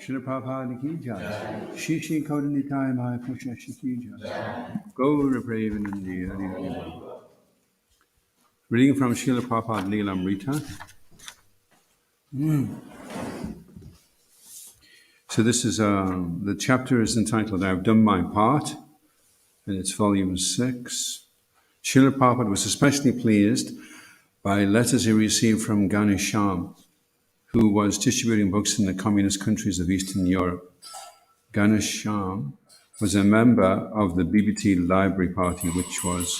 Srila Prabhupada ki jai. Shri Shri Kaudanitai Mahaprasha ki jai. Gaura Premanandi Hari Hari Bol. Reading from Srila Prabhupada Leelamrita. So this is, the chapter is entitled I've Done My Part, and it's volume 6. Srila Prabhupada was especially pleased by letters he received from Ganesham, who was distributing books in the communist countries of Eastern Europe. Ganesham was a member of the BBT Library Party, which was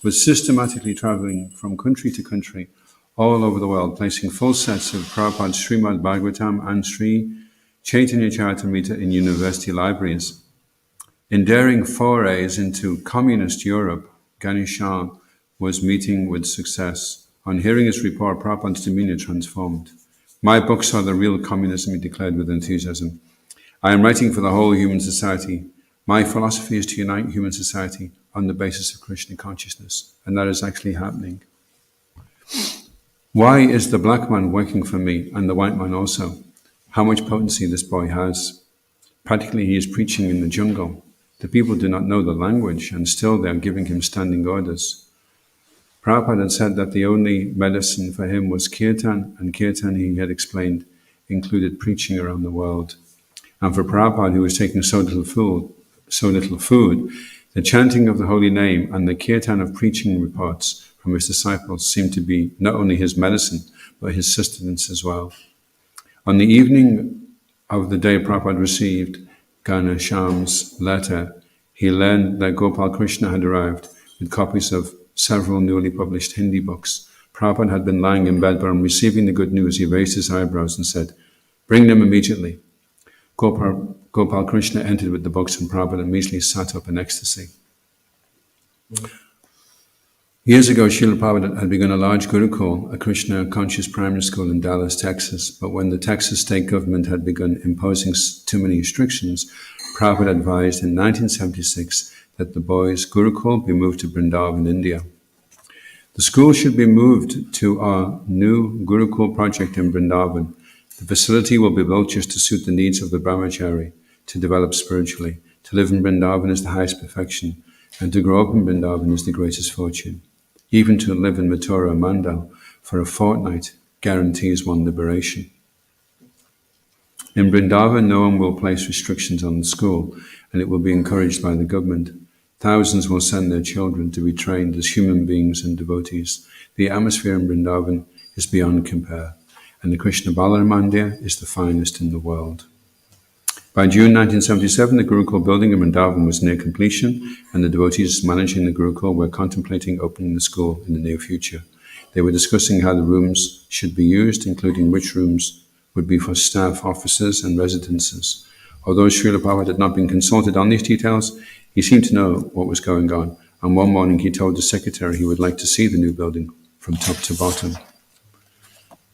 was systematically traveling from country to country all over the world, placing full sets of Prabhupada's Srimad Bhagavatam and Sri Chaitanya Charitamrita in university libraries. In daring forays into communist Europe, Ganesham was meeting with success. On hearing his report, Prabhupada's demeanor transformed. My books are the real communism, he declared with enthusiasm. I am writing for the whole human society. My philosophy is to unite human society on the basis of Krishna consciousness, and that is actually happening. Why is the black man working for me and the white man also? How much potency this boy has. Practically he is preaching in the jungle. The people do not know the language, and still they are giving him standing orders. Prabhupada had said that the only medicine for him was kirtan, and kirtan, he had explained, included preaching around the world. And for Prabhupada, who was taking so little food, the chanting of the holy name and the kirtan of preaching reports from his disciples seemed to be not only his medicine, but his sustenance as well. On the evening of the day Prabhupada received Ganesham's letter, he learned that Gopal Krishna had arrived with copies of several newly published Hindi books. Prabhupada had been lying in bed, but on receiving the good news, he raised his eyebrows and said, "Bring them immediately." Gopal Krishna entered with the books, and Prabhupada immediately sat up in ecstasy. Years ago, Srila Prabhupada had begun a large Gurukul, a Krishna conscious primary school in Dallas, Texas. But when the Texas state government had begun imposing too many restrictions, Prabhupada advised in 1976 that the boys' Gurukul be moved to Vrindavan, India. The school should be moved to our new Gurukul project in Vrindavan. The facility will be built just to suit the needs of the brahmachari, to develop spiritually. To live in Vrindavan is the highest perfection, and to grow up in Vrindavan is the greatest fortune. Even to live in Mathura or Mandal for a fortnight guarantees one liberation. In Vrindavan, no one will place restrictions on the school, and it will be encouraged by the government. Thousands will send their children to be trained as human beings and devotees. The atmosphere in Vrindavan is beyond compare, and the Krishna Balaram Mandir is the finest in the world. By June 1977, the Gurukul building in Vrindavan was near completion, and the devotees managing the Gurukul were contemplating opening the school in the near future. They were discussing how the rooms should be used, including which rooms would be for staff, officers, and residences. Although Srila Prabhupada had not been consulted on these details, he seemed to know what was going on, and one morning he told the secretary he would like to see the new building from top to bottom.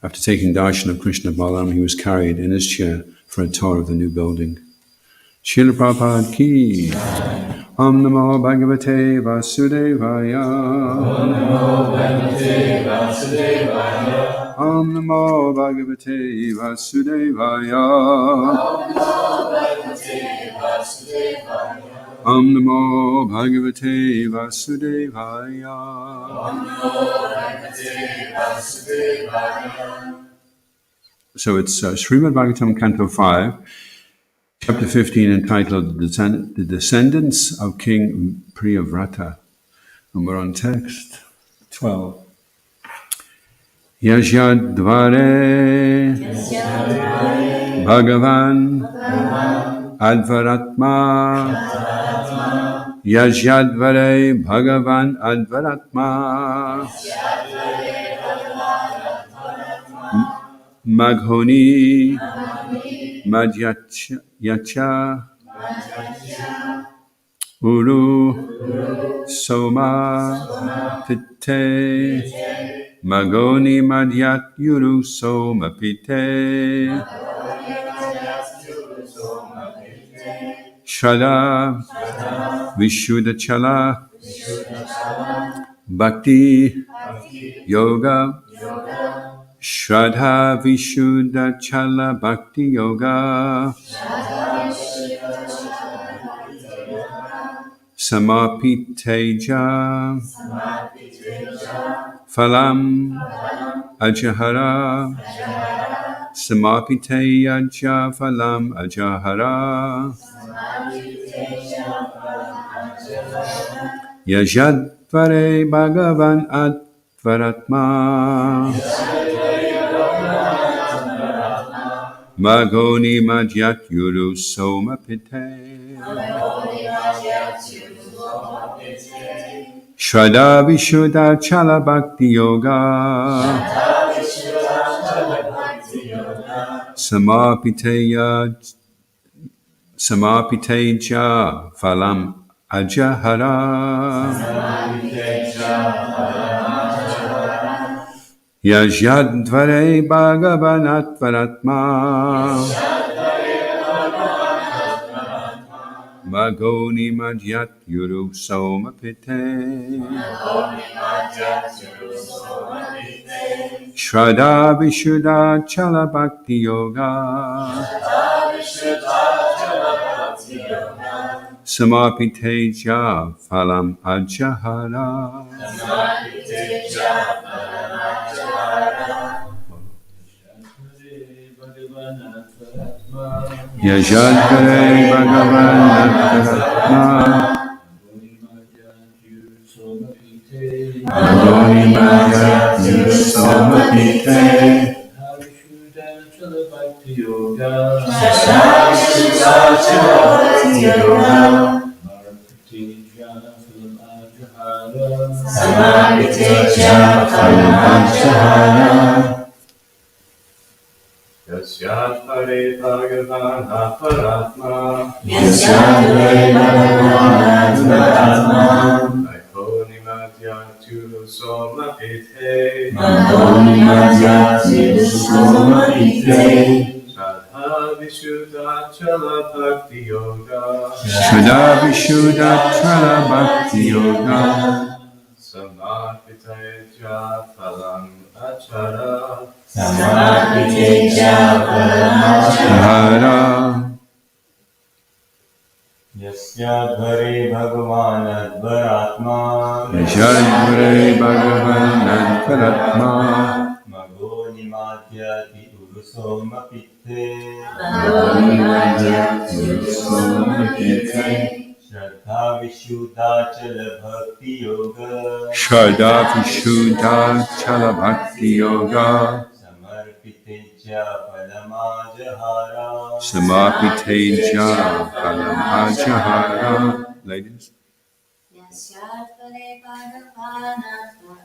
After taking darshan of Krishna Balaram, he was carried in his chair for a tour of the new building. Srila Prabhupada ki. Om Namo Bhagavate Vasudevaya. Om Namo Bhagavate Vasudevaya. Om Namo Bhagavate Vasudevaya. Om Namo Bhagavate Vasudevaya. Om Namo Bhagavate Vasudevaya. So it's Srimad Bhagavatam, Canto 5, Chapter 15, entitled The Descendants of King Priyavrata. And we're on text 12. Yajyadvare Bhagavan Advaratma. Yajyadvare Bhagavan Advaratma. Maghoni Madhyacha Uru Soma Pite Magoni Madhyat Yuru Soma Pite Shada Vishuddhachala Bhakti Yoga Shraddha Vishuddhachala Bhakti Yoga Samapiteja Phalam Ajahara Samapiteja Phalam Ajahara Yajadvare Bhagavan Advaratma Magoni Madhyat Yuru Soma Pite Shraddha Vishuddha Chala Bhakti Yoga Samapiteja Phalam Ajahara Yajyadvare Bhagavan Advaratma Magoni Madhyat Yuru Soma Pite Shraddha Vishuddha Chala Bhakti Yoga Samapiteja Phalam Ajahara Yajadvare Bhagavan Advaratma Magoni Madhyat Yuru Soma Pite Samapiteja Phalam Ajahara Yasyadvare Bhagavan Advaratma Yasyadvare Bhagavan Advaratma Magoni Madhyat Yuru Soma Pite Magoni Madhyat Yuru Soma Pite Shraddha Vishuddha Chala Bhakti Yoga Shraddha Vishuddha Chala Bhakti Yoga Samapiteja Phalam Ajahara Samapiteja Phalam Ajahara Yasyadvare Bhagavan Advaratma Yajadvare Bhagavan Advaratma Magoni Madhyati Urusoma Pitte Magoni Madhyat Yuru Soma Pite Shraddha Vishuddhachala Bhakti Yoga Shraddha Vishuddha Chala Bhakti Yoga Samarpiteja Palamajahara Samapiteja Palamajahara. Ladies. Yasyatpare Bhagavanatma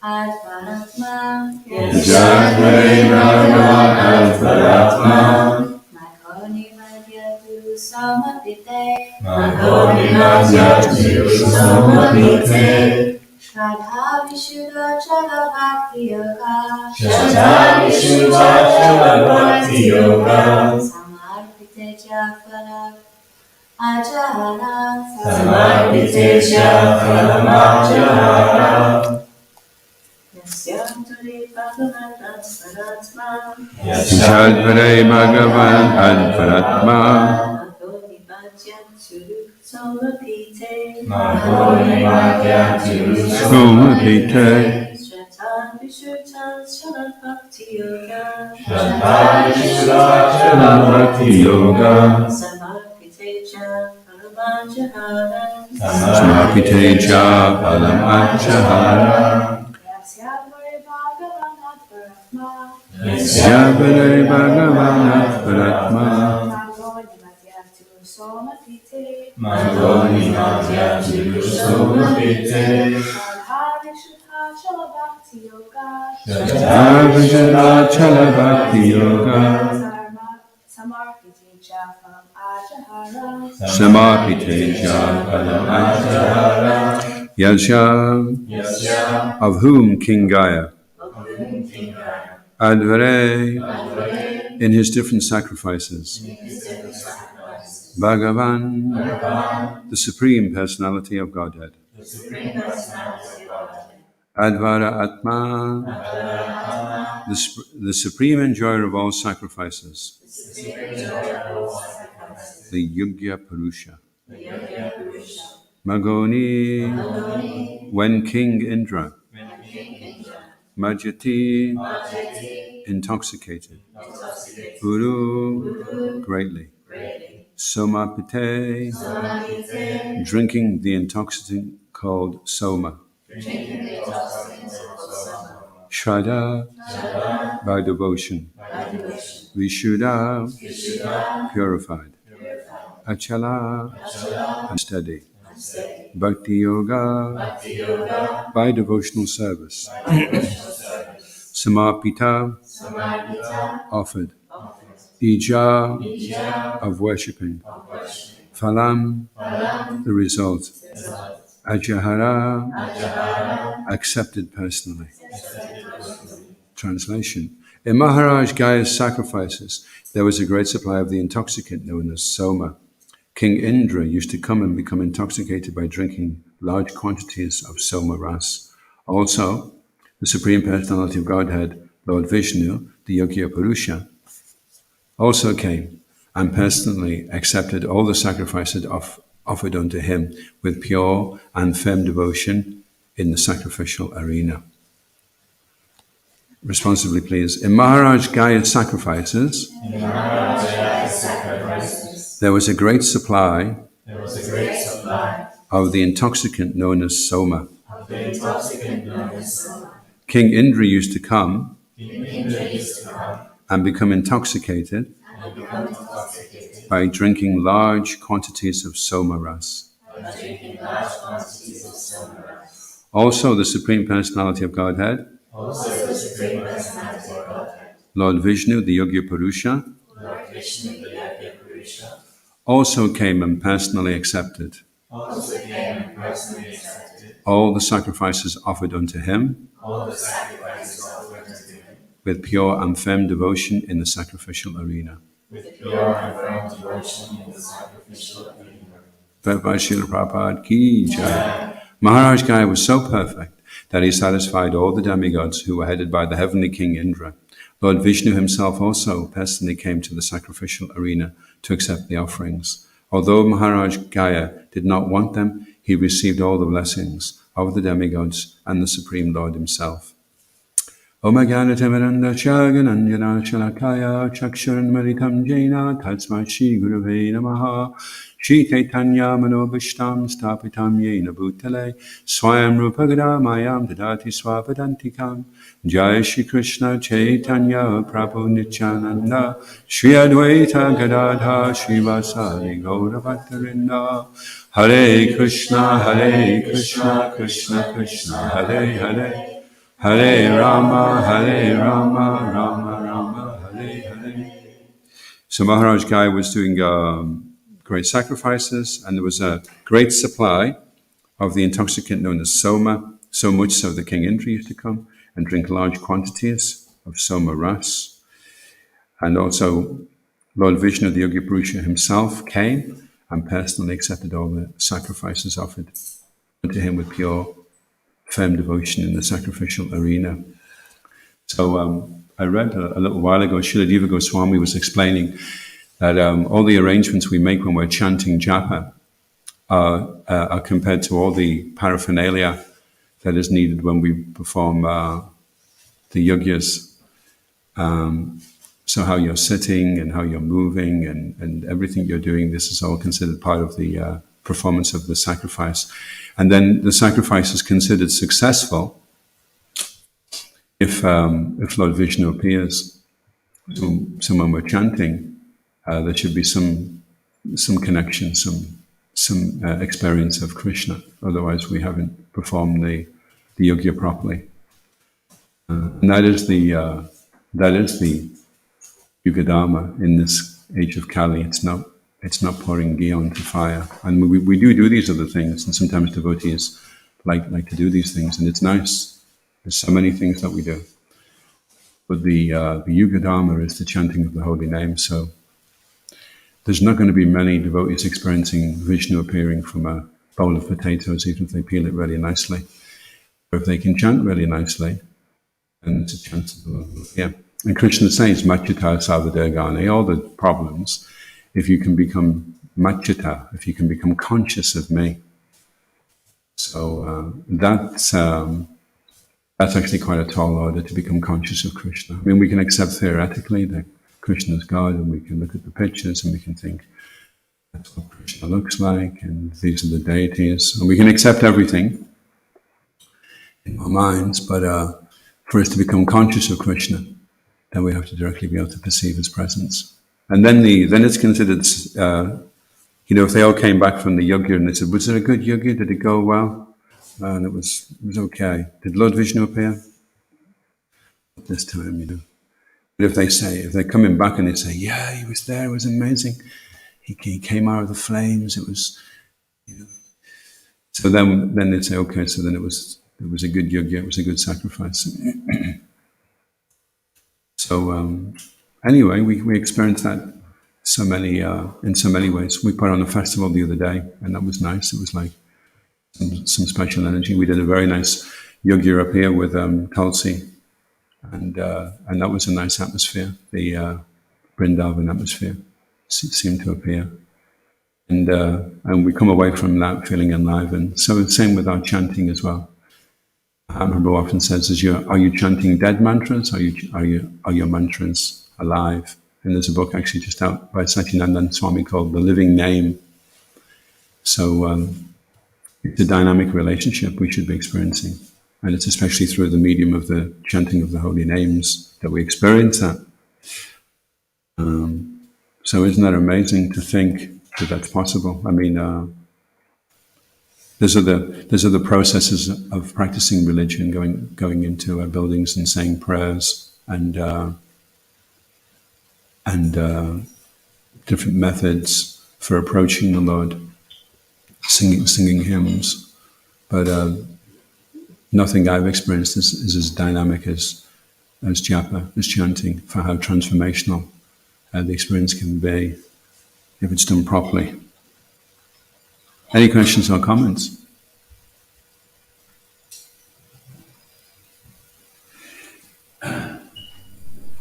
Advaratma Jagare Bhagavan Advaratma Madhoni Madhyatu Samapite Madhoni Madhyatu Samapite Shraddha Vishuddha Chala Bhakti Yoga Shraddha Vishuddhachala Bhakti Yoga Samarpiteja Phala Ajahara Samarpiteja Palamajahara Yasyatpare Bhagavanatma Jagare Bhagavan Advaratma Madhoni Madhyatu Samapite Madhoni Madhyatu Samapite Shraddha Vishuddha Chala Bhakti Yoga Shraddha Vishuddhachala Bhakti Yoga Samarpiteja Palamajahara Samapiteja Palamajahara Yasyatpare Bhagavanatma Jagare Bhagavan Advaratma Madhoni Madhyatu Samapite Madhoni Madhyatu Samapite Shraddha Vishuddha Chala Bhakti Yoga Shraddha Vishuddhachala Bhakti Yoga Samarpiteja Phalam Ajahara Samapiteja Palamajahara Yasha, Yasya of whom King Gaya, Advare, in his different sacrifices, Bhagavan, the Supreme Personality of Godhead, Advara Atma, the Supreme Enjoyer of all sacrifices, the Yugya Purusha, Magoni, when King Indra, Majati, intoxicated, Uru, greatly, Somapite, drinking the intoxicant called Soma, Shraddha, by devotion, Vishuddha, purified, Achala, unsteady, Bhakti Yoga, by devotional service, Samapita, offered, Ija, of worshipping, Phalam, the result, Ajahara, accepted personally. Translation. In Maharaj Gaya's sacrifices, there was a great supply of the intoxicant known as Soma. King Indra used to come and become intoxicated by drinking large quantities of Soma Ras. Also, the Supreme Personality of Godhead, Lord Vishnu, the Yogya Purusha, also came and personally accepted all the sacrifices offered unto him with pure and firm devotion in the sacrificial arena. Responsibly, please. In Maharaj Gaya's sacrifices, there was a great supply of the intoxicant known as Soma. King Indra used to come and become intoxicated by drinking large quantities of Soma Ras. Also, the Supreme Personality of Godhead, Lord Vishnu, the Yogya Purusha, also came and personally accepted all the sacrifices offered unto him with pure and firm devotion in the sacrificial arena. Srila Prabhupada ki jai. Maharaj Gaya was so perfect that he satisfied all the demigods who were headed by the heavenly king Indra. Lord Vishnu himself also personally came to the sacrificial arena to accept the offerings. Although Maharaj Gaya did not want them, he received all the blessings of the demigods and the Supreme Lord himself. Omagyanatamaranda Chagananjana Shalakaya Chakshuran Maritam Jaina Tatsma Shri Gurave Namaha Shri Chaitanya Manobhishtam Stapitam Yena Bhutale Swayam Rupagada Mayam Dadati Swapadantikam Jai Shri Krishna Chaitanya Prabhu Nityananda Shri Advaita Gadadha Shri Vasari Gaura Bhattarinda Hare Krishna Krishna Krishna Hare Hare Hare Rama, Rama Rama, Hare Hare. So Maharaj Gai was doing great sacrifices, and there was a great supply of the intoxicant known as soma, so much so the king Indra used to come and drink large quantities of soma ras. And also Lord Vishnu, the Yogi Purusha himself, came and personally accepted all the sacrifices offered to him with pure, firm devotion in the sacrificial arena. So I read a little while ago, Srila Diva Goswami was explaining that all the arrangements we make when we're chanting japa are compared to all the paraphernalia that is needed when we perform the yajnas. So how you're sitting and how you're moving and everything you're doing, this is all considered part of the performance of the sacrifice. And then the sacrifice is considered successful if Lord Vishnu appears. So when we're chanting, there should be some connection, some experience of Krishna. Otherwise, we haven't performed the yogya properly. And that is the Yugadharma in this age of Kali. It's not pouring ghee onto fire. And we do these other things, and sometimes devotees like to do these things, and it's nice. There's so many things that we do. But the Yugadharma is the chanting of the holy name. So there's not going to be many devotees experiencing Vishnu appearing from a bowl of potatoes, even if they peel it really nicely. Or if they can chant really nicely, then it's a chance of the Lord. Yeah. And Krishna says, Machita Savadagani, all the problems, if you can become Machita, if you can become conscious of me. So that's actually quite a tall order, to become conscious of Krishna. I mean, we can accept theoretically that Krishna is God, and we can look at the pictures and we can think, that's what Krishna looks like, and these are the deities. And we can accept everything in our minds, but for us to become conscious of Krishna, then we have to directly be able to perceive his presence. And then it's considered, if they all came back from the yajna and they said, was it a good yajna? Did it go well? And it was okay. Did Lord Vishnu appear? This time, But if they're coming back and they say, yeah, he was there, it was amazing. He came out of the flames, it was, So then they'd say, okay, so then it was a good yajna, it was a good sacrifice. So anyway, we experienced that in so many ways. We put on a festival the other day, and that was nice. It was like some special energy. We did a very nice yajna up here with Tulsi, and that was a nice atmosphere. The Vrindavan atmosphere seemed to appear, and we come away from that feeling enlivened. So the same with our chanting as well. Prabhu often says, are you chanting dead mantras? Are your mantras alive? And there's a book actually just out by Satyanandan Swami called The Living Name. So it's a dynamic relationship we should be experiencing. And it's especially through the medium of the chanting of the holy names that we experience that. So isn't that amazing to think that that's possible? I mean, there's other processes of practicing religion, going into buildings and saying prayers and different methods for approaching the Lord, singing hymns, but nothing I've experienced is as dynamic as japa, as chanting, for how transformational the experience can be if it's done properly. Any questions or comments?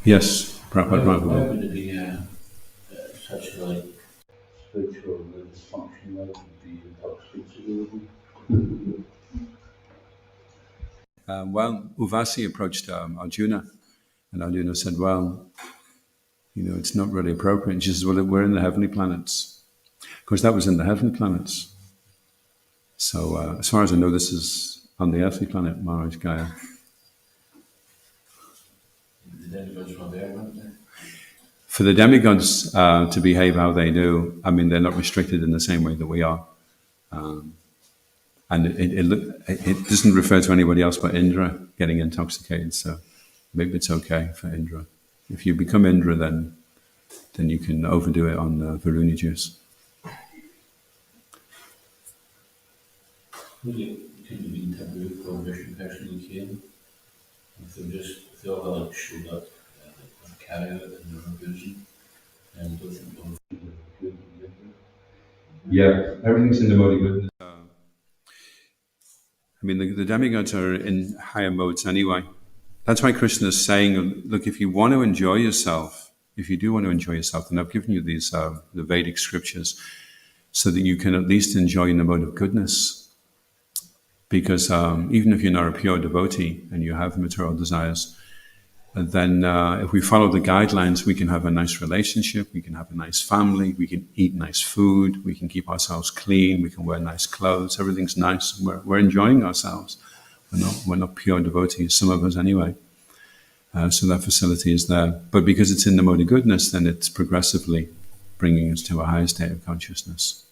Yes, Prabhupada. Why would it be such a spiritual function like the Adhoksaja? Well, Uvasi approached Arjuna, and Arjuna said, well, it's not really appropriate. And she says, well, we're in the heavenly planets. Of course, that was in the heavenly planets. So as far as I know, this is on the earthly planet, Maharaj Gaya. The demigods were there, weren't they? For the demigods to behave how they do, I mean, they're not restricted in the same way that we are. And it doesn't refer to anybody else but Indra getting intoxicated, so maybe it's okay for Indra. If you become Indra, then you can overdo it on Varuni juice. Could it be taboo for a Russian person who came? If they all like showed up and carry out in their own vision and don't think they'll Yeah, everything's in the mode of goodness. I mean, the demigods are in higher modes anyway. That's why Krishna is saying, look, if you want to enjoy yourself, if you do want to enjoy yourself, then I've given you these the Vedic scriptures so that you can at least enjoy in the mode of goodness. Because even if you're not a pure devotee and you have material desires, then if we follow the guidelines, we can have a nice relationship, we can have a nice family, we can eat nice food, we can keep ourselves clean, we can wear nice clothes, everything's nice, and we're enjoying ourselves. We're not pure devotees, some of us anyway. So that facility is there. But because it's in the mode of goodness, then it's progressively bringing us to a higher state of consciousness.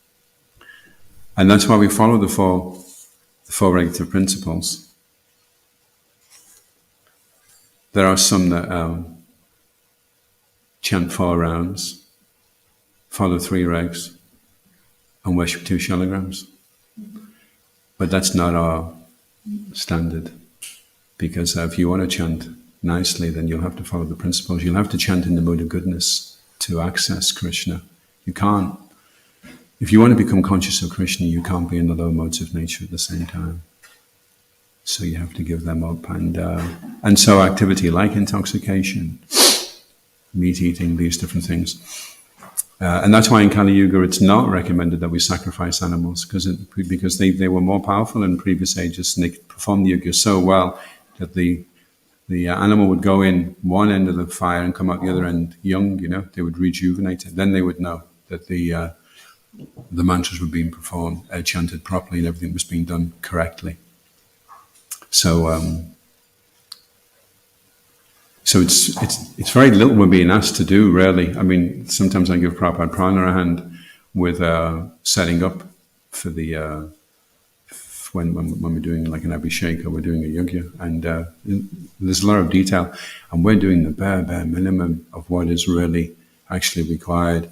And that's why we follow the four regulative principles. There are some that chant 4 rounds, follow 3 regs, and worship 2 shalagrams. But that's not our standard, because if you want to chant nicely, then you'll have to follow the principles. You'll have to chant in the mode of goodness to access Krishna. You can't. If you want to become conscious of Krishna, you can't be in the lower modes of nature at the same time. So you have to give them up. And so activity like intoxication, meat eating, these different things. And that's why in Kali Yuga it's not recommended that we sacrifice animals, because they were more powerful in previous ages, and they could perform the yoga so well that the animal would go in one end of the fire and come out the other end young, they would rejuvenate it. Then they would know that the mantras were being performed, chanted properly, and everything was being done correctly. So it's very little we're being asked to do, really. I mean, sometimes I give Prabhupada Prana a hand with setting up for the when we're doing like an abhishek or we're doing a yajna, and there's a lot of detail, and we're doing the bare minimum of what is really actually required.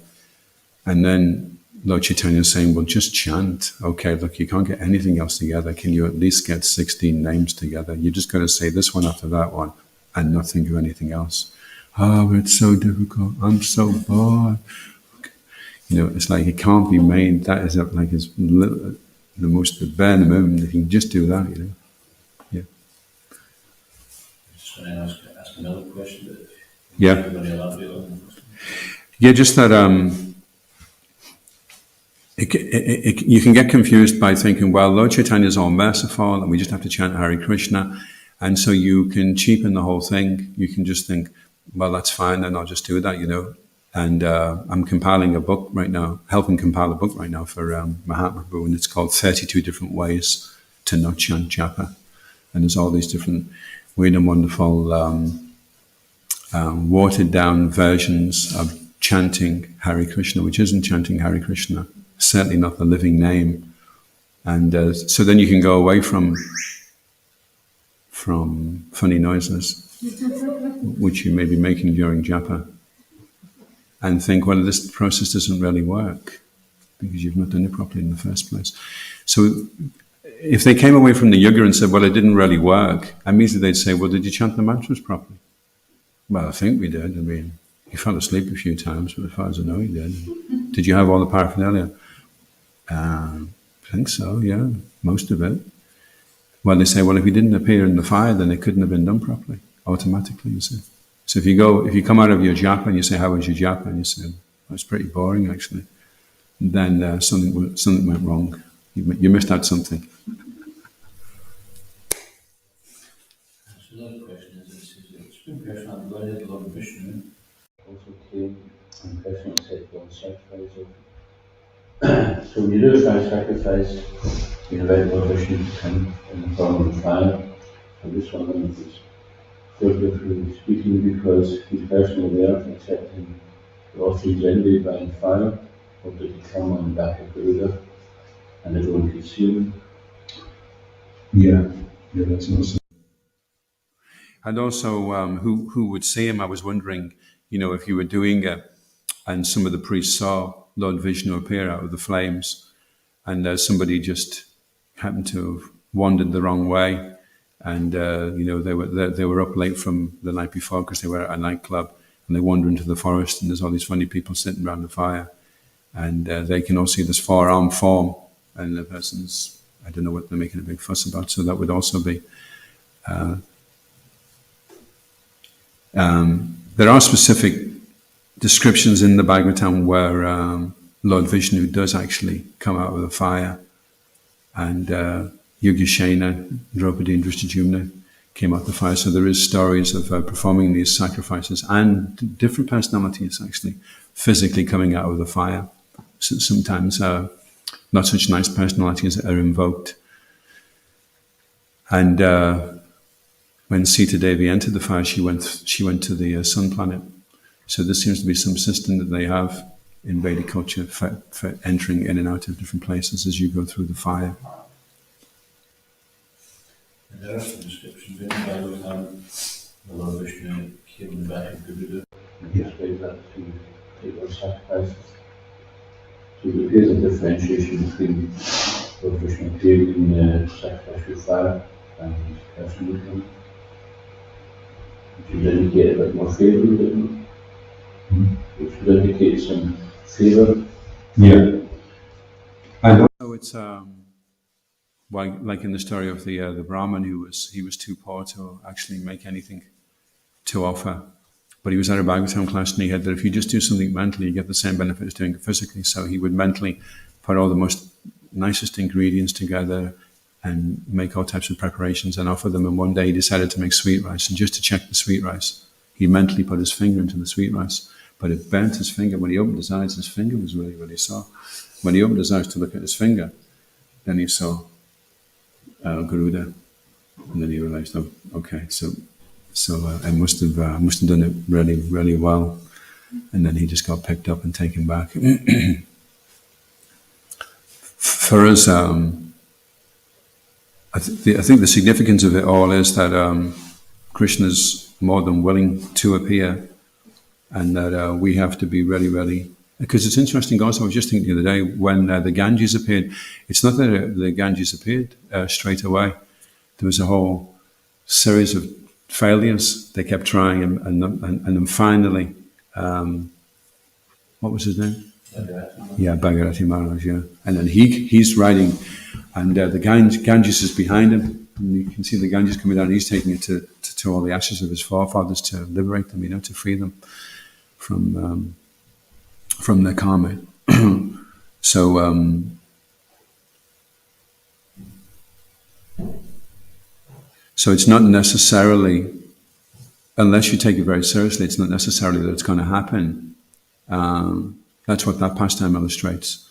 And then Lord Chaitanya is saying, well, just chant. Okay, look, you can't get anything else together. Can you at least get 16 names together? You just got to say this one after that one and not think of anything else. Oh, it's so difficult. I'm so bored. Okay. It's like it can't be made. That is like the bare minimum. If you can just do that, Yeah. Just want to ask another question. Yeah. Yeah, just that you can get confused by thinking, well, Lord Chaitanya is all merciful and we just have to chant Hare Krishna. And so you can cheapen the whole thing. You can just think, well, that's fine, then I'll just do that, And I'm compiling a book right now, helping compile a book right now for Mahatma Prabhu, and it's called 32 Different Ways to Not Chant Japa. And there's all these different weird and wonderful watered down versions of chanting Hare Krishna, which isn't chanting Hare Krishna, certainly not the living name. And so then you can go away from funny noises, which you may be making during japa, and think, well, this process doesn't really work because you've not done it properly in the first place. So if they came away from the yoga and said, well, it didn't really work, immediately they'd say, well, did you chant the mantras properly? Well, I think we did. I mean, he fell asleep a few times, but as far as I know, he did. Did you have all the paraphernalia? I think so, yeah, most of it. Well, they say, well, if he didn't appear in the fire, then it couldn't have been done properly, automatically, you see. So if you come out of your japa and you say, how was your japa? And you say, well, it's pretty boring, actually. Then something went wrong. You missed out something. sacrifice of. So when you do a fire sacrifice, you invite Lord Vishnu to come in the form of fire. And this one is figuratively speaking because he's personally there accepting the offerings anyway by fire, or did he come on the back of the Buddha and everyone could see him? Yeah, that's awesome. And also, who would see him? I was wondering, if you were doing it, and some of the priests saw Lord Vishnu appear out of the flames, and somebody just happened to have wandered the wrong way, and they were up late from the night before because they were at a nightclub, and they wander into the forest, and there's all these funny people sitting around the fire, and they can all see this four-armed form, and the person's, I don't know what they're making a big fuss about, so that would also be. There are specific descriptions in the Bhagavatam where Lord Vishnu does actually come out of the fire, and Yugashena, Draupadi and Drishtadyumna came out of the fire. So there is stories of performing these sacrifices and different personalities actually physically coming out of the fire. So sometimes not such nice personalities are invoked. And when Sita Devi entered the fire, she went to the sun planet. So there seems to be some system that they have in Vedic culture for entering in and out of different places as you go through the fire. And there are some descriptions in the Bhagavatam. The Lord Vishnu came in the back of the Buddha and he explains that to take those sacrifices. So there is a differentiation between Lord Vishnu appearing in sacrificial fire and personal come. Which would indicate a bit more favour, didn't it? Which would indicate some favour. Yeah. And also it's like in the story of the Brahmin he was too poor to actually make anything to offer. But he was at a Bhagavatam class and he had that if you just do something mentally, you get the same benefit as doing it physically. So he would mentally put all the most nicest ingredients together and make all types of preparations and offer them. And one day he decided to make sweet rice. And just to check the sweet rice, he mentally put his finger into the sweet rice. But it burnt his finger. When he opened his eyes, his finger was really, really sore. When he opened his eyes to look at his finger, then he saw Garuda. And then he realized, oh, okay, so I must have done it really, really well. And then he just got picked up and taken back. For us, I think the significance of it all is that Krishna's more than willing to appear, and that we have to be really, really. Because it's interesting also, I was just thinking the other day, when the Ganges appeared, it's not that the Ganges appeared straight away. There was a whole series of failures. They kept trying, and then finally, what was his name? Yeah, Bhagirati Maharaj, yeah. And then he's riding, and the Ganges is behind him, and you can see the Ganges coming down, and he's taking it to all the ashes of his forefathers to liberate them, to free them from their karma. So it's not necessarily, unless you take it very seriously, it's not necessarily that it's going to happen. That's what that pastime illustrates.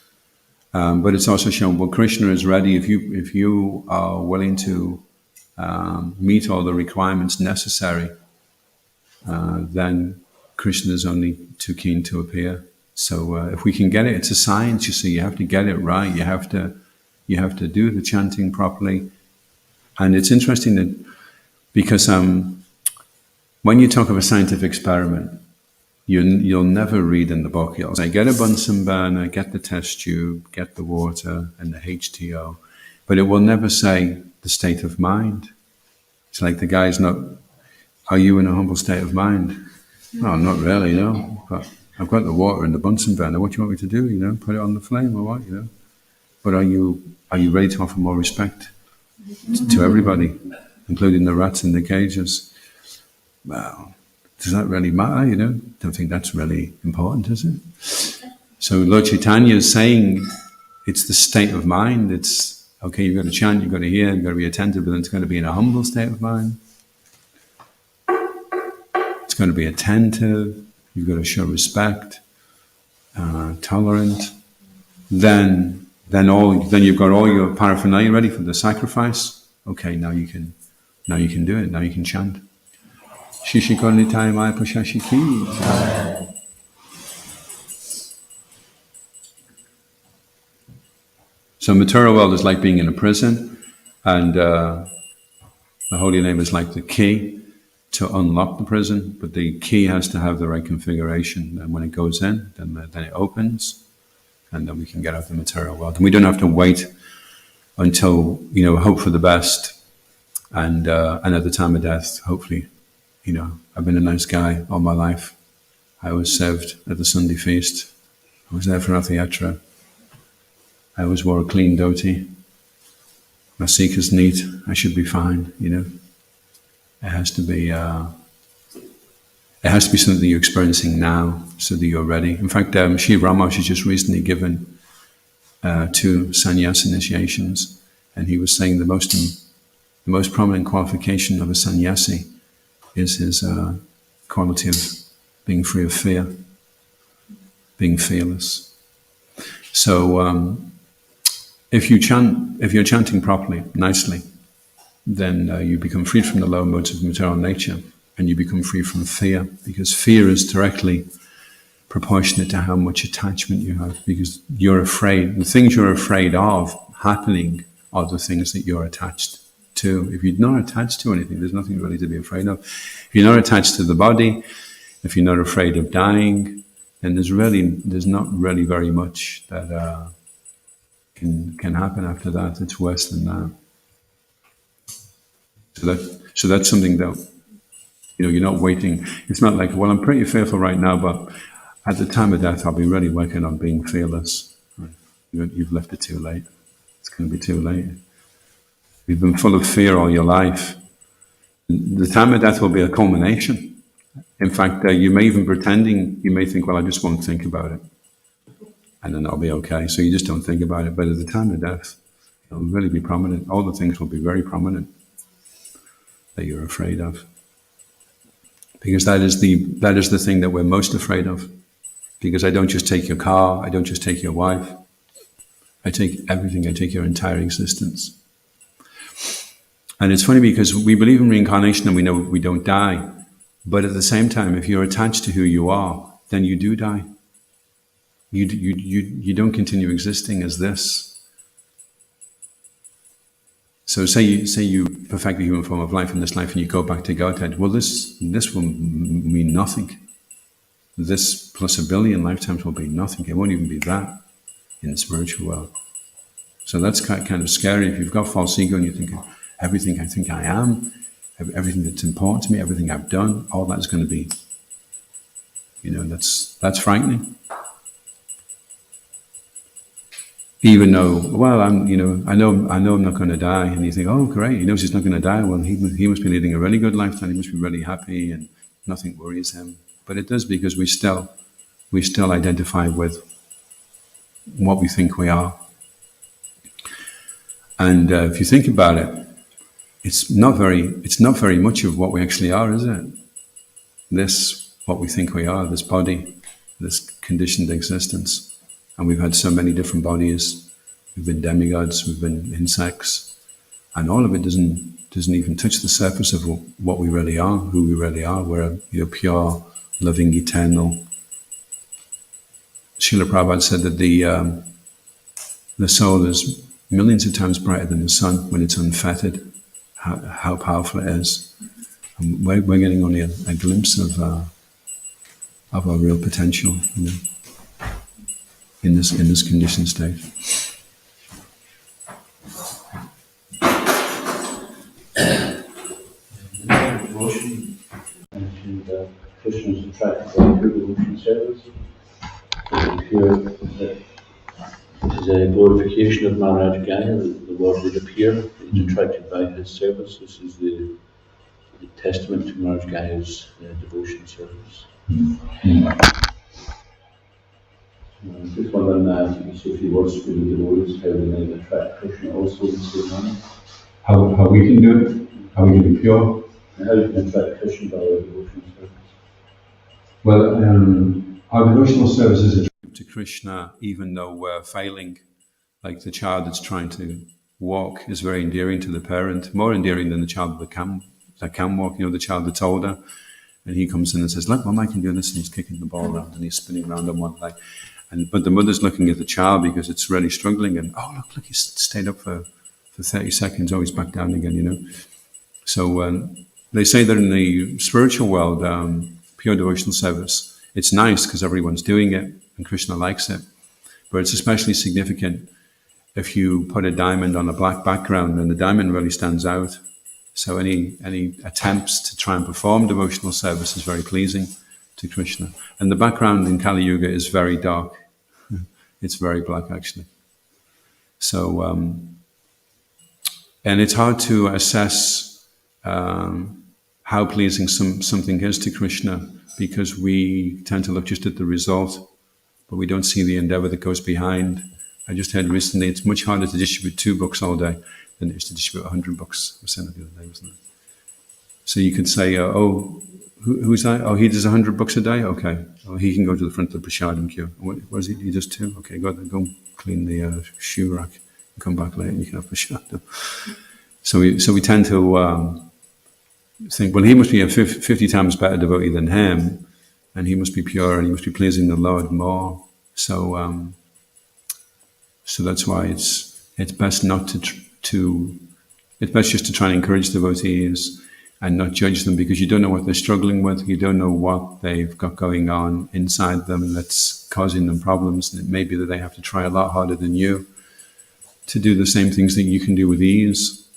But it's also shown, well, Krishna is ready. If you are willing to meet all the requirements necessary, then Krishna is only too keen to appear. So if we can get it, it's a science. You see, you have to get it right. You have to do the chanting properly. And it's interesting that because when you talk of a scientific experiment, you'll never read in the book. You'll say, get a Bunsen burner, get the test tube, get the water and the H2O. But it will never say the state of mind. It's like the guy's not, are you in a humble state of mind? No, not really, no. But I've got the water and the Bunsen burner. What do you want me to do? Put it on the flame or what? But are you ready to offer more respect to everybody, including the rats in the cages? Well, does that really matter? Don't think that's really important, is it? So Lord Chaitanya is saying it's the state of mind. It's okay. You've got to chant, you've got to hear, you've got to be attentive, but then it's going to be in a humble state of mind. It's going to be attentive. You've got to show respect. tolerant, then you've got all your paraphernalia ready for the sacrifice. Okay, now you can do it. Now you can chant. Shishikonitai Maya Pashashiki. So material world is like being in a prison, and the holy name is like the key to unlock the prison, but the key has to have the right configuration. And when it goes in, then it opens, and then we can get out the material world. And we don't have to wait until, hope for the best, and at the time of death, hopefully, I've been a nice guy all my life. I was served at the Sunday feast. I was there for Rath Yatra. I always wore a clean dhoti. My seeker's neat. I should be fine, It has to be something that you're experiencing now, so that you're ready. In fact, Sri Ramash has just recently given 2 sannyas initiations, and he was saying the most prominent qualification of a sannyasi is his quality of being free of fear, being fearless. So if you're chanting properly, nicely, then you become freed from the lower modes of material nature, and you become free from fear, because fear is directly proportionate to how much attachment you have, because you're afraid. The things you're afraid of happening are the things that you're attached to. If you're not attached to anything, there's nothing really to be afraid of. If you're not attached to the body, if you're not afraid of dying, then there's not really very much that can happen after that. It's worse than that. So that's something that, you're not waiting. It's not like, well, I'm pretty fearful right now, but at the time of death, I'll be really working on being fearless. Right? You've left it too late. It's going to be too late. You've been full of fear all your life. The time of death will be a culmination. In fact, you may think, well, I just won't think about it, and then I'll be okay. So you just don't think about it. But at the time of death, it'll really be prominent. All the things will be very prominent that you're afraid of. Because that is the thing that we're most afraid of. Because I don't just take your car, I don't just take your wife. I take everything, I take your entire existence. And it's funny because we believe in reincarnation and we know we don't die. But at the same time, if you're attached to who you are, then you do die. You don't continue existing as this. So say you perfect the human form of life in this life and you go back to Godhead. Well, this will mean nothing. This plus a billion lifetimes will be nothing. It won't even be that in the spiritual world. So that's kind of scary. If you've got false ego and you think everything I think I am, everything that's important to me, everything I've done, all that's going to be, that's frightening. Even though, well, I know I'm not going to die, and you think, oh, great, he knows he's not going to die. Well, he must be leading a really good lifetime. He must be really happy, and nothing worries him. But it does, because we still identify with what we think we are. And if you think about it, it's not very much of what we actually are, is it? This, what we think we are, this body, this conditioned existence. And we've had so many different bodies. We've been demigods, we've been insects, and all of it doesn't even touch the surface of what we really are, who we really are. We're a pure, loving, eternal. Srila Prabhupada said that the soul is millions of times brighter than the sun when it's unfettered. How powerful it is. And we're getting only a glimpse of our real potential. In this conditioned state. Devotion. And Krishna is attracted by pure devotion service. It is a glorification of Maharaj Gaya. The Lord would appear. He's attracted by his service. This is the testament to Maharaj Gaya's devotion service. Just wondering if you see a few words for the devotees, how they may attract Krishna also in the same manner. How we can do it, how we can be pure. And how we can attract Krishna by our devotional service. Well, our devotional service is up to Krishna even though we're failing. Like the child that's trying to walk is very endearing to the parent, more endearing than the child that can walk. The child that's older, and he comes in and says, "Look, Mum, I can do this," and he's kicking the ball around and he's spinning around on one leg. But the mother's looking at the child because it's really struggling, and look, he's stayed up for 30 seconds. He's back down again. So they say that in the spiritual world, pure devotional service, it's nice because everyone's doing it and Krishna likes it. But it's especially significant if you put a diamond on a black background, and the diamond really stands out. So any attempts to try and perform devotional service is very pleasing to Krishna. And the background in Kali Yuga is very dark. It's very black, actually. So, and it's hard to assess how pleasing something is to Krishna, because we tend to look just at the result, but we don't see the endeavor that goes behind. I just heard recently it's much harder to distribute 2 books all day than it is to distribute 100 books. I was saying that the other day, wasn't it? So you could say, who's that? He does 100 books a day? Okay. He can go to the front of the prasadam queue. What is he? He does 2? Okay, go clean the shoe rack and come back later and you can have prasadam. So we tend to think, well, he must be a 50 times better devotee than him, and he must be pure and he must be pleasing the Lord more. So that's why it's best not it's best just to try and encourage devotees and not judge them, because you don't know what they're struggling with. You don't know what they've got going on inside them that's causing them problems. And it may be that they have to try a lot harder than you to do the same things that you can do with ease.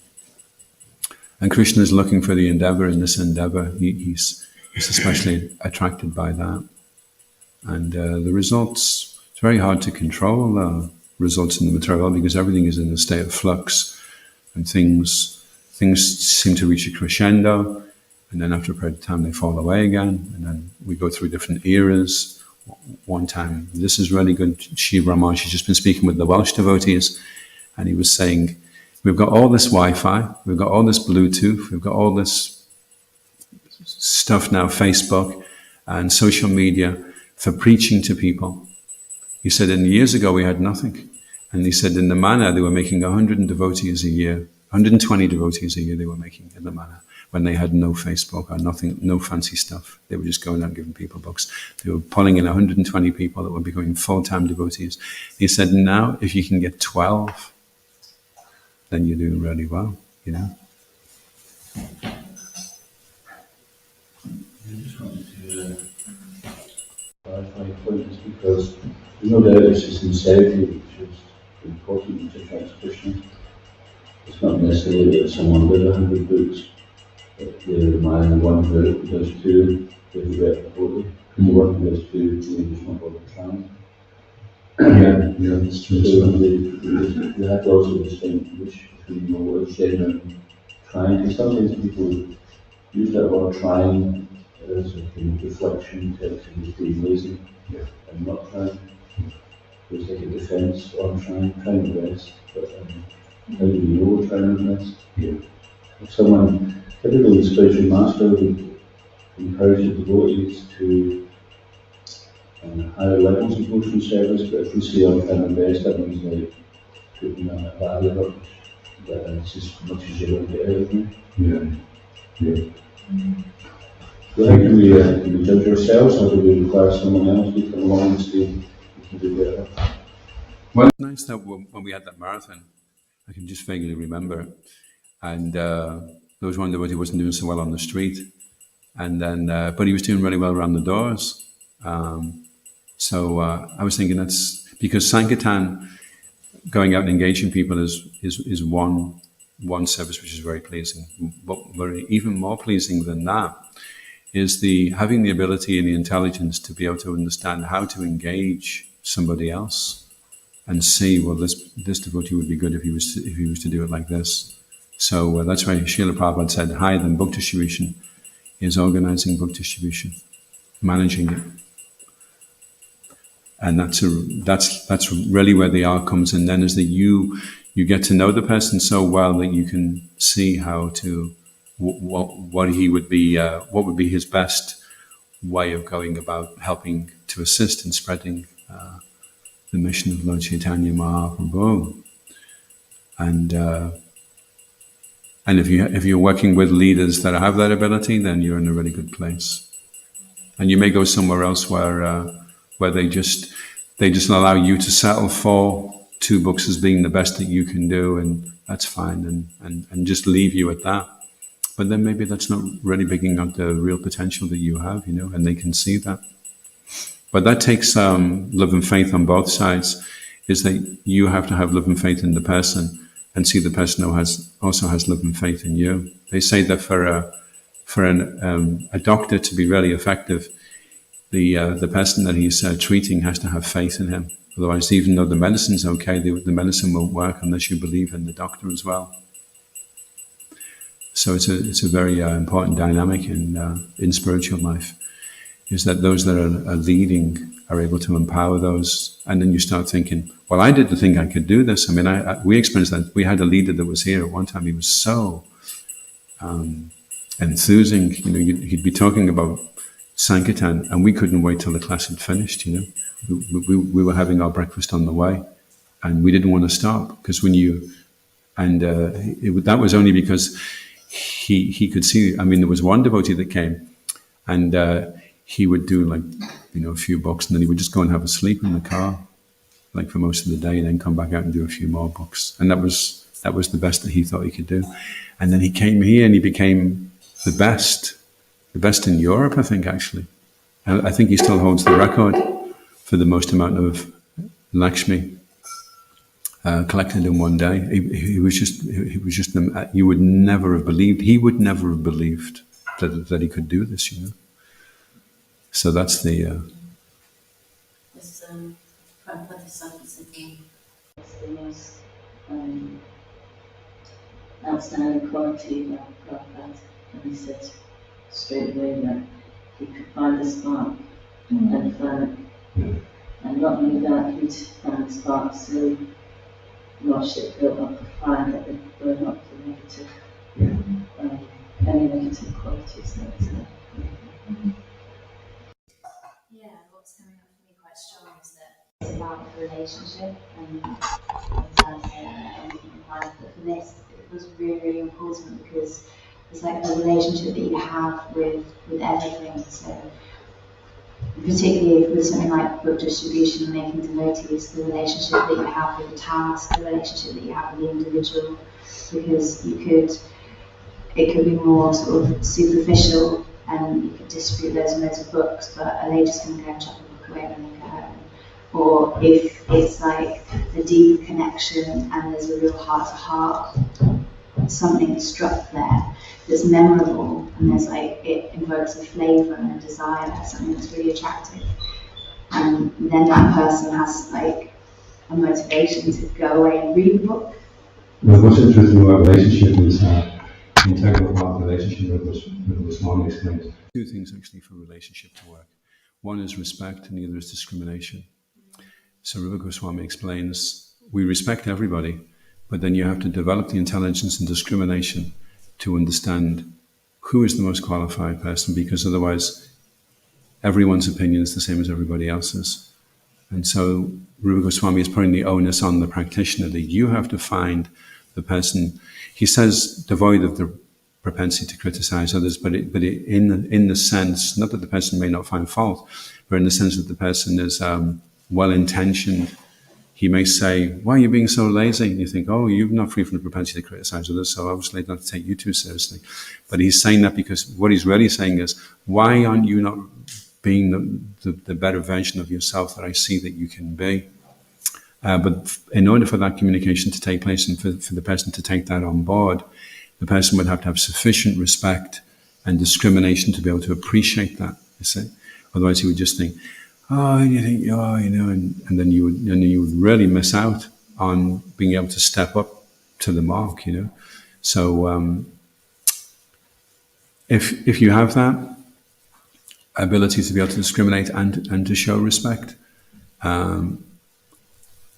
And Krishna is looking for the endeavor in this endeavor. He's especially attracted by that. And the results, it's very hard to control results in the material world, because everything is in a state of flux, and things seem to reach a crescendo, and then after a period of time they fall away again, and then we go through different eras. One time, this is really good, Shri Brahman, she's just been speaking with the Welsh devotees, and he was saying, we've got all this Wi-Fi, we've got all this Bluetooth, we've got all this stuff now, Facebook and social media, for preaching to people. He said, and years ago we had nothing. And he said in the manna they were making 100 devotees a year, 120 devotees a year they were making in the manna, when they had no Facebook or nothing, no fancy stuff. They were just going out and giving people books. They were pulling in 120 people that were becoming full-time devotees. He said, now if you can get 12, then you're doing really well, I just wanted to clarify points, because no doubt it's a sincerity which is important to attract Krishna. It's not necessarily that someone does 100 books, but the man in one book does 2, they've read the devotee. The one who does 2, they just not bother trying. Yeah, that's true. So you have to also distinguish between what is genuine trying, because sometimes people use that word trying as a kind of deflection to actually just being lazy and not trying. It's like a defense on trying my best, but how do you know we're trying our best? If someone, typically the spiritual master would encourage the devotees to higher levels of devotional service, but if we say I'm trying my best, that means like putting a barrier up, that it's as much as you're going to get out of me. So how do we judge ourselves, or do we require someone else to come along and say we can do better? Well, it's nice that when we had that marathon, I can just vaguely remember it, and there was one devotee who wasn't doing so well on the street, and then but he was doing really well around the doors. So I was thinking that's because Sankirtan, going out and engaging people, is one service which is very pleasing. But even more pleasing than that is having the ability and the intelligence to be able to understand how to engage somebody else and see, well, this devotee would be good if he was to do it like this. So that's why Srila Prabhupada said higher than book distribution is organizing book distribution, managing it. And that's really where the art comes in then, is that you get to know the person so well that you can see how to what would be his best way of going about helping to assist in spreading the mission of Lord Chaitanya Mahaprabhu. And if you're working with leaders that have that ability, then you're in a really good place. And you may go somewhere else where they just allow you to settle for 2 books as being the best that you can do, and that's fine, and just leave you at that. But then maybe that's not really bigging up the real potential that you have, and they can see that. But that takes love and faith on both sides, is that you have to have love and faith in the person and see the person who also has love and faith in you. They say that for a doctor to be really effective, the person that he's treating has to have faith in him. Otherwise, even though the medicine's okay, the medicine won't work unless you believe in the doctor as well. So it's a very important dynamic in spiritual life, is that those that are leading are able to empower those. And then you start thinking, well, I didn't think I could do this. I mean, we experienced that. We had a leader that was here at one time. He was so enthusing. He'd be talking about Sankirtan, and we couldn't wait till the class had finished. We were having our breakfast on the way, and we didn't want to stop, because that was only because he could see. I mean, there was one devotee that came, and he would do a few books, and then he would just go and have a sleep in the car, for most of the day, and then come back out and do a few more books. And that was the best that he thought he could do. And then he came here, and he became the best in Europe, I think, actually. I think he still holds the record for the most amount of Lakshmi collected in one day. He was just you would never have believed. He would never have believed that he could do this. So that's the. This Prabhupada Sankirtan is the most outstanding quality about Prabhupada, and he said straight away that he could find the spark and fan it. And not only that, he'd find the spark, so much it built up the fire that would burn up the negative, any negative qualities that was there. Yeah, what's coming up for me quite strong is that it's about the relationship and but for this it was really, really important, because it's like the relationship that you have with everything. So particularly with something like book distribution and making devotees, the relationship that you have with the task, the relationship that you have with the individual, because it could be more sort of superficial, and you could distribute loads and loads of books, but are they just going to go and chuck a book away when they go home? Or if it's like a deep connection and there's a real heart-to-heart, something struck there that's memorable, and there's it invokes a flavour and a desire, something that's really attractive, and then that person has a motivation to go away and read the book. Well, what's interesting about relationship is the integral part of the relationship with Swami explained. 2 things actually for relationship to work. One is respect, and the other is discrimination. So Rupa Goswami explains, we respect everybody, but then you have to develop the intelligence and discrimination to understand who is the most qualified person, because otherwise everyone's opinion is the same as everybody else's. And so Rupa Goswami is putting the onus on the practitioner that you have to find the person, he says, devoid of the propensity to criticize others, but in the sense, not that the person may not find fault, but in the sense that the person is well-intentioned. He may say, why are you being so lazy? And you think, oh, you're not free from the propensity to criticize others, so obviously not to take you too seriously. But he's saying that because what he's really saying is, why aren't you not being the better version of yourself that I see that you can be? But in order for that communication to take place and for the person to take that on board, the person would have to have sufficient respect and discrimination to be able to appreciate that, you see. Otherwise he would just think, and then you would really miss out on being able to step up to the mark, So if you have that ability to be able to discriminate and to show respect,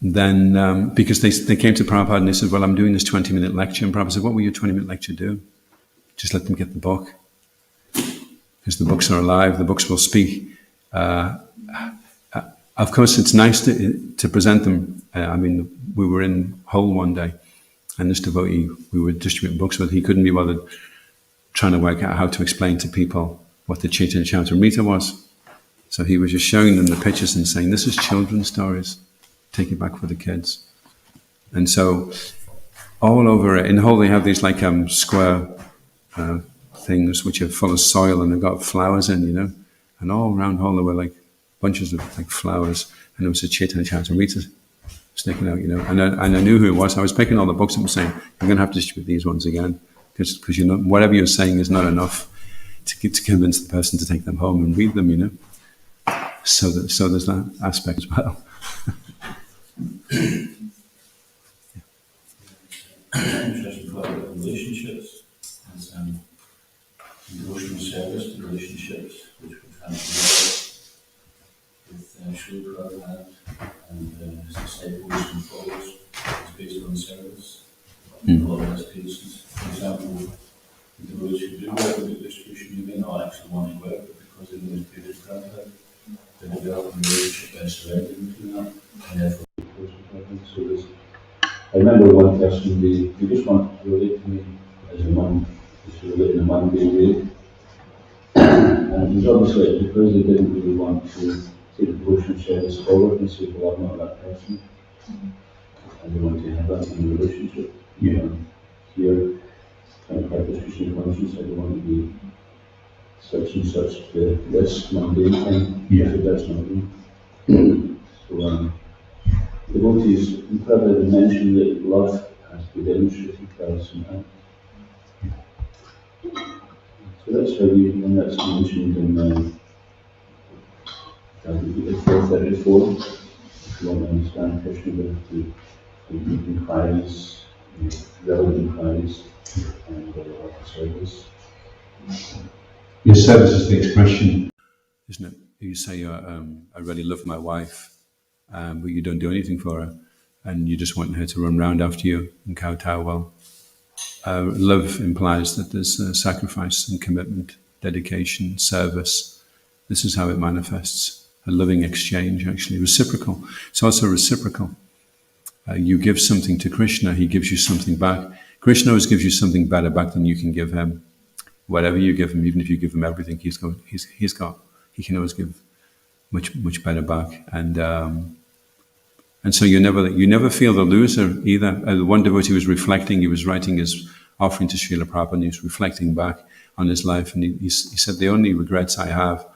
then because they came to Prabhupada and they said, well, I'm doing this 20-minute lecture, and Prabhupada said, what will your 20-minute lecture do? Just let them get the book, because the books are alive, the books will speak. Of course, it's nice to present them. I mean, we were in Hull one day, and this devotee we were distributing books with, he couldn't be bothered trying to work out how to explain to people what the Chaitanya Charitamrita was. So he was just showing them the pictures and saying, this is children's stories. Take it back for the kids. And so all over in Hull, they have these like square things which are full of soil and they've got flowers in, and all around Hull there were like bunches of like flowers, and there was a Chaitanya Charitamrita sticking out, and I knew who it was. I was picking all the books and saying, you're going to have to distribute these ones again, because whatever you're saying is not enough to convince the person to take them home and read them, So there's that aspect as well. Interesting part of relationships is devotional service to relationships, which we're trying to develop with Sri Prabhupada and his disciples and followers. It's based on service, a lot of patience. For example, the devotees who do work with the distribution, you may not actually want to work, but because they know his previous Prabhupada, they develop a relationship by surrendering to that, and therefore close with him. So there's, I remember one person, they just wanted to relate to me as a mum, just to relate in a Monday way. And it was obviously because they didn't really want to take the devotional service forward and say, well, I'm not that person. I don't want to have that in a relationship. Here, trying to practice Krishna consciousness, I don't want to be such and such to this mundane thing, if that's not me. So, devotees probably mentioned that love has to be demonstrated by some act. So that's how when that's mentioned in 434, if you want to understand Krishna, we have to make inquiries, relevant inquiries, and service. Your service is the expression. Isn't it? You say, I really love my wife, but you don't do anything for her, and you just want her to run round after you and kowtow. Well, love implies that there's sacrifice and commitment, dedication, service. This is how it manifests. A loving exchange, actually, reciprocal. It's also reciprocal. You give something to Krishna, he gives you something back. Krishna always gives you something better back than you can give him. Whatever you give him, even if you give him everything, he can always give much better back. And so you never feel the loser either. One devotee was reflecting, he was writing his offering to Srila Prabhupada, and he was reflecting back on his life, and he said, the only regrets I have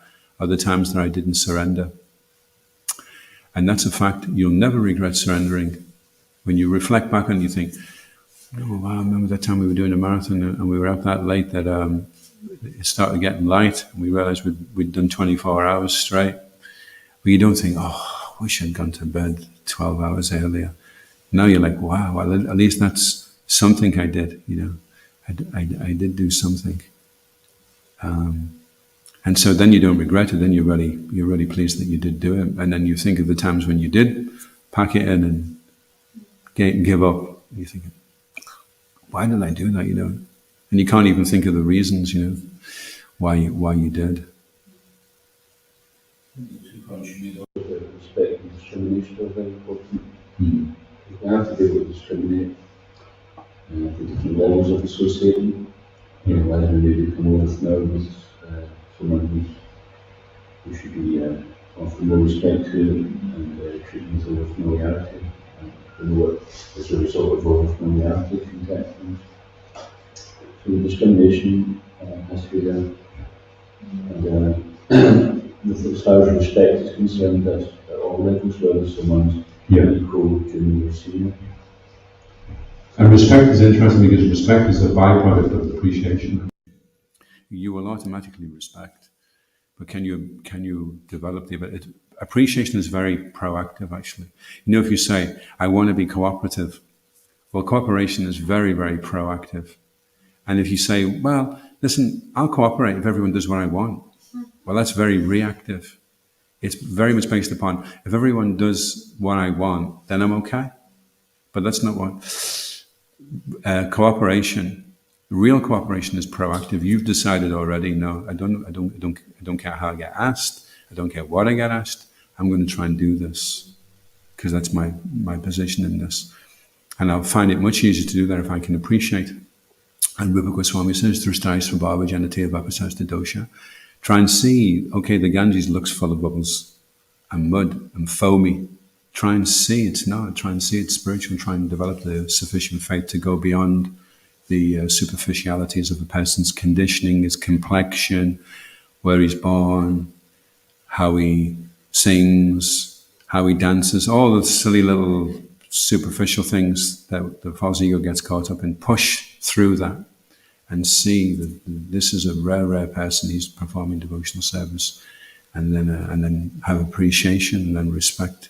are the times that I didn't surrender. And that's a fact. You'll never regret surrendering. When you reflect back and you think, oh wow, I remember that time we were doing a marathon and we were out that late that it started getting light, and we realized we'd done 24 hours straight. But you don't think, oh, I wish I'd gone to bed 12 hours earlier. Now you're like, wow, well, at least that's something I did, I did do something. And so then you don't regret it, then you're really pleased that you did do it. And then you think of the times when you did pack it in and give up. You think, why did I do that, And you can't even think of the reasons, why you did. Respect and discrimination are very important. You have to be able to discriminate the different levels of associating. Whether we come with now with someone who should be offered more respect to and treated with over familiarity. And what as a result of over familiarity can get things. So the discrimination has to be there. And as far as respect is concerned, that's at all levels, whether someone's equal, junior, or senior. And respect is interesting because respect is a byproduct of appreciation. You will automatically respect, but can you develop the ability? Appreciation is very proactive, actually. If you say, I want to be cooperative, well, cooperation is very, very proactive. And if you say, well, listen, I'll cooperate if everyone does what I want, well, that's very reactive. It's very much based upon, if everyone does what I want, then I'm okay. But that's not what cooperation. Real cooperation is proactive. You've decided already. No, I don't care how I get asked. I don't care what I get asked. I'm going to try and do this because that's my position in this. And I'll find it much easier to do that if I can appreciate. And Rupa Goswami says, Drustai Svabhava Janate Vapasasta Dosha. Try and see, okay, the Ganges looks full of bubbles and mud and foamy. Try and see it's not. Try and see it's spiritual. Try and develop the sufficient faith to go beyond the superficialities of a person's conditioning, his complexion, where he's born, how he sings, how he dances, all the silly little superficial things that the false ego gets caught up in. Push through that and see that this is a rare person. He's performing devotional service, and then have appreciation and then respect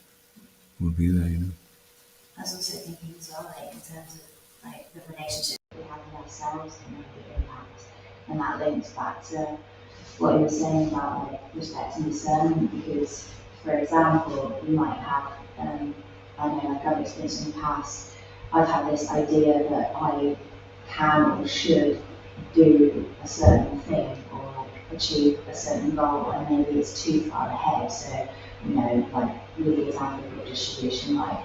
will be there. I was also thinking as well, like in terms of like the relationship we have with ourselves can make a big impact, and that links back to what you were saying about like respect and discernment. Because, for example, you might have, I know, like I've experienced in the past, I've had this idea that I can or should do a certain thing or like achieve a certain goal, and maybe it's too far ahead. So, like with the example of distribution, like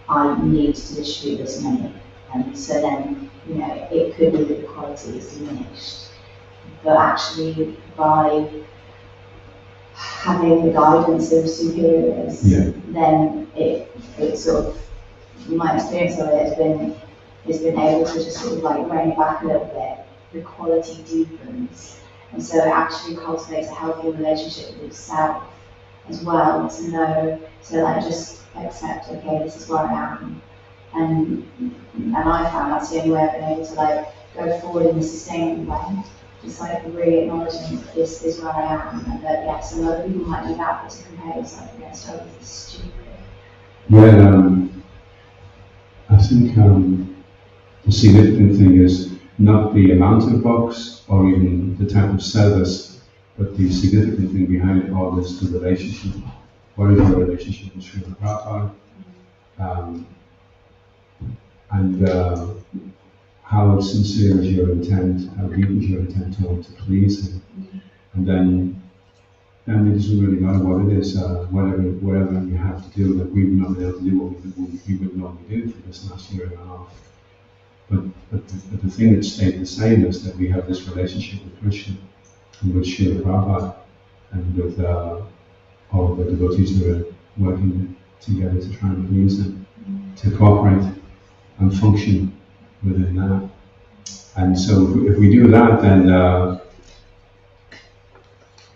I need to distribute this many, and so then it could be that the quality is diminished. But actually, by having the guidance of superiors, then it sort of, my experience of it has been able to just sort of like rein it back a little bit. The quality deepens, and so it actually cultivates a healthier relationship with yourself as well. To know, so like just accept, okay, this is where I am, and I found that's the only way I've been able to like go forward in a sustainable way. Just like really acknowledging that this is where I am, and that yes, some other people might do that, but to compare yourself against others is stupid. Yeah, I think the significant thing is not the amount of books or even the type of service, but the significant thing behind it all is the relationship. What is your relationship with Srila Prabhupada? And how sincere is your intent, how deep is your intent to want to please him. And then it doesn't really matter what it is, whatever you have to do. Like we've not been able to do what we would normally do for this last year and a half. But the thing that stayed the same is that we have this relationship with Krishna and with Srila Prabhupada and with all of the devotees who are working together to try and please him, to cooperate and function within that. And so if we do that, then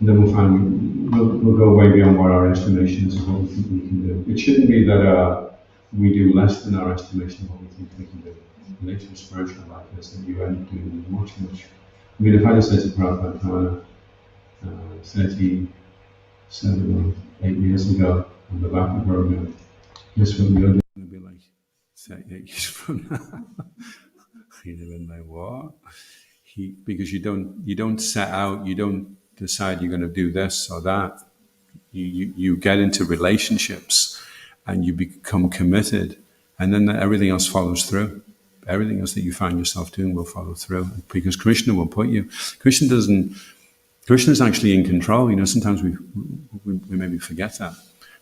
we'll find we'll go way beyond what our estimations of what we think we can do. It shouldn't be that we do less than our estimation of what we think we can do. The nature of spiritual life is that you end up doing much. I mean, if I just said to Prabhupada 37 or 8 years ago on the Bhakti program, this would be going to be like 8 years from now. You'd have been like, what? Because you don't set out, you don't decide you're going to do this or that. You get into relationships and you become committed, and then everything else follows through. Everything else that you find yourself doing will follow through, because Krishna will put you. Krishna's actually in control. Sometimes we maybe forget that.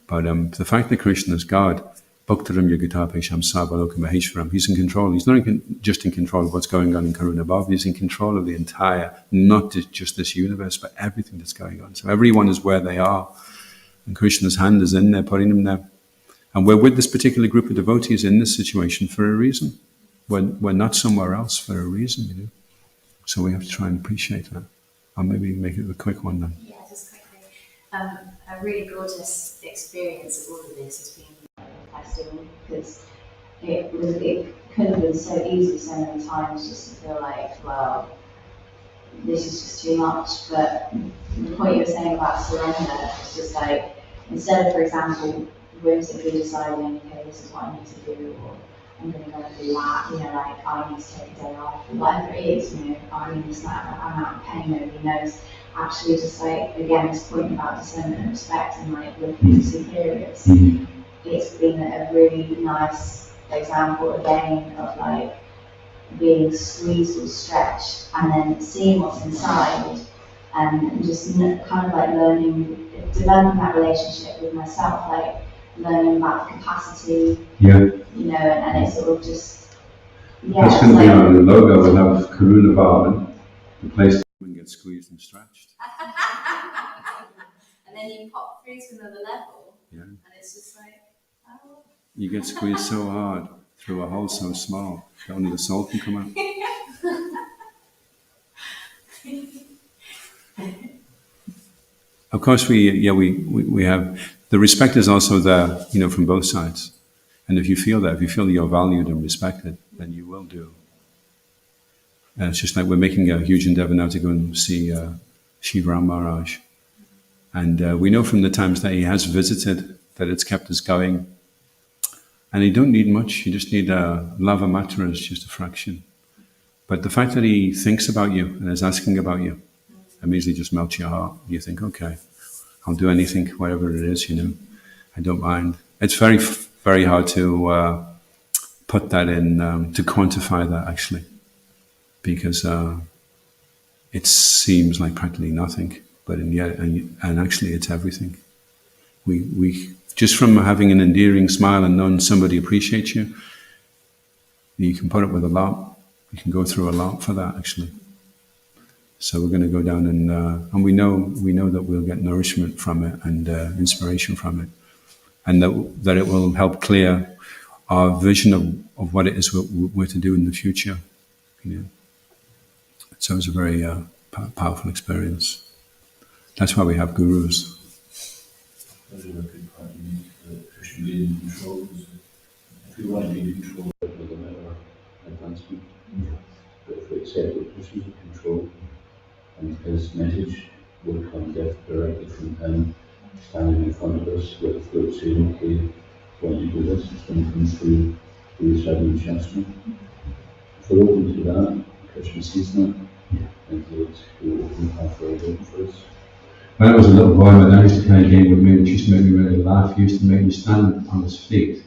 But the fact that Krishna is God, Bhaktaram Yagatapesham Savalokam Maheshwaram, he's in control. He's not just in control of what's going on in Karuna above, he's in control of the entire, not just this universe, but everything that's going on. So everyone is where they are, and Krishna's hand is in there, putting them there. And we're with this particular group of devotees in this situation for a reason. We're not somewhere else for a reason, So we have to try and appreciate that. I'll maybe make it a quick one then. Yeah, just quickly. A really gorgeous experience of all of this has been festival, because it could have been so easy so many times just to feel like, well, this is just too much. But the point you were saying about surrender is just like, instead of, for example, whimsically deciding, okay, this is what I need to do, or I'm going to go and do that, like I need to take a day off, or whatever it is, I need this, that, I'm out of pain, nobody knows. Actually, just like, again, this point about discernment and respect and like looking at superiors, it's been a really nice example again of like being squeezed or stretched and then seeing what's inside and just kind of like learning, developing that relationship with myself, like learning about the capacity, you know, and it's sort of just, That's going to be on the logo. We'll have Karuna Bhavan, the place and get squeezed and stretched. And then you pop through to another level. Yeah. And it's just like, oh. You get squeezed so hard through a hole so small that only the soul can come out. Of course, we have the respect is also there, you know, from both sides. And if you feel that, if you feel that you're valued and respected, then you will do. And it's just like we're making a huge endeavor now to go and see Shivaram Maharaj. And we know from the times that he has visited that it's kept us going. And you don't need much, you just need lava matra is just a fraction. But the fact that he thinks about you and is asking about you immediately just melts your heart. You think, okay, I'll do anything, whatever it is, you know, I don't mind. It's very, very hard to put that in, to quantify that actually, because it seems like practically nothing, but and actually it's everything. We just from having an endearing smile and knowing somebody appreciates you, you can put up with a lot. You can go through a lot for that actually. So we're going to go down and we know that we'll get nourishment from it and inspiration from it, and that it will help clear our vision of what it is we're to do in the future. You know? So it's a very powerful experience. That's why we have gurus. Krishna being in control. If we want to be in control, it doesn't matter advancement. But if we accept that Krishna is in control, and his message will come directly from him, standing in front of us with a flute saying, okay, when you do this, it's going to come through the Sadhu Shastra. If we're open to that, Krishna sees that, and he will open the path very open for us. When I was a little boy, my dad used to play a game with me which used to make me really laugh. He used to make me stand on his feet,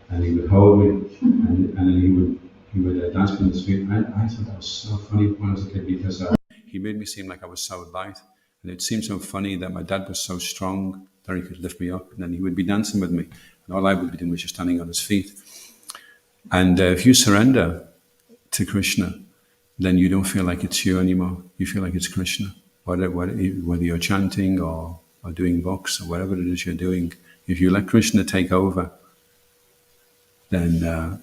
and he would hold me, and then he would dance with his feet. I thought that was so funny when I was a kid because he made me seem like I was so light, and it seemed so funny that my dad was so strong that he could lift me up, and then he would be dancing with me, and all I would be doing was just standing on his feet. And if you surrender to Krishna, then you don't feel like it's you anymore. You feel like it's Krishna. Whether you're chanting or doing books or whatever it is you're doing, if you let Krishna take over, then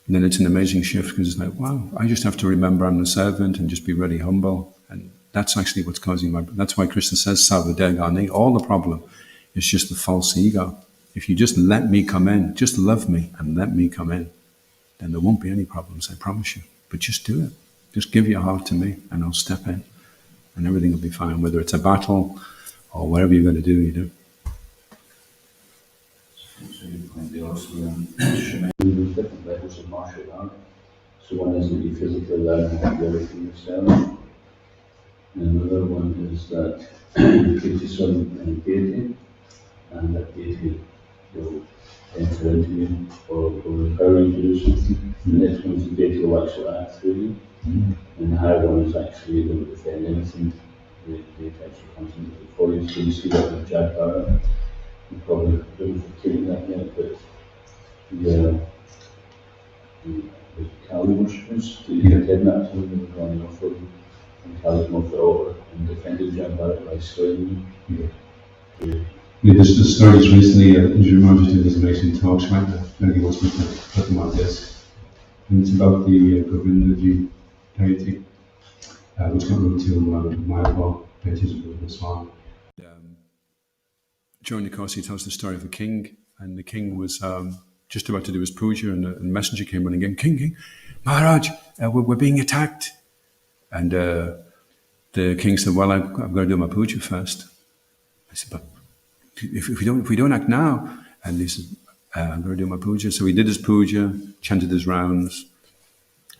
it's an amazing shift, because it's like, wow, I just have to remember I'm the servant and just be really humble. And that's actually what's causing that's why Krishna says, Savadegani, all the problem is just the false ego. If you just let me come in, just love me and let me come in, then there won't be any problems, I promise you. But just do it. Just give your heart to me and I'll step in. And everything will be fine, whether it's a battle or whatever you're going to do, you do. So you point there also Srimad, there's different levels of martial art. So one is that you physically learn how to do everything yourself. And another one is that you create some deity, and that deity will enter into you or will empower you to do something. The next one is the deity will actually act through you. And the higher one is actually they don't defend anything. They actually comes into it for you. So you see that with Jagbara. You probably don't have taken that yet, but the Kali worshippers, they kidnapped him and were running off him and carried him off the altar and defended Jagbara by slaying him. There's the stories recently, Srimad did these amazing talks right now. Maybe wants me to put them on this. And it's about the Govindaji deity, which got moved to Mayapur, deities of Govinda Swami. During the course, he tells the story of a king, and the king was just about to do his puja, and a messenger came running in, King, Maharaj, we're being attacked. And the king said, well, I've got to do my puja first. I said, but if we don't act now, and he said, I'm going to do my puja. So he did his puja, chanted his rounds,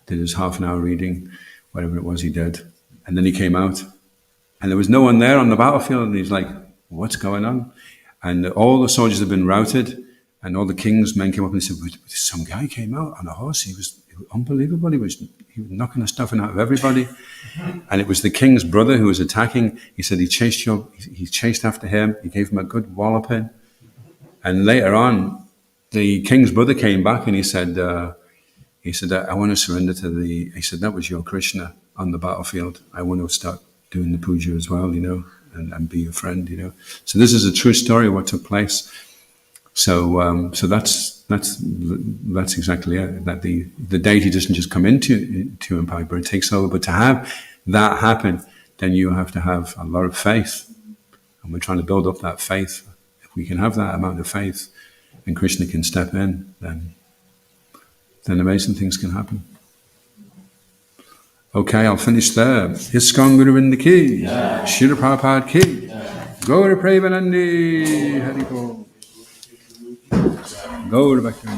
did his half-an-hour reading, whatever it was he did. And then he came out, and there was no one there on the battlefield, and he's like, what's going on? And all the soldiers had been routed, And all the king's men came up and said, some guy came out on a horse. He was unbelievable. He was knocking the stuffing out of everybody. And it was the king's brother who was attacking. He said he chased after him. He gave him a good walloping. And later on, the king's brother came back and he said, I want to surrender to he said, that was your Krishna on the battlefield. I want to start doing the puja as well, and be your friend, So this is a true story of what took place. So that's exactly it. That the deity doesn't just come into impact, but it takes over. But to have that happen, then you have to have a lot of faith, and we're trying to build up that faith. If we can have that amount of faith, and Krishna can step in, then amazing things can happen. Okay, I'll finish there. ISKCON Guru Vrinda ki, Srila Prabhupada ki, Gaura Premanandi, Hari Bol. Gaura Bhakti.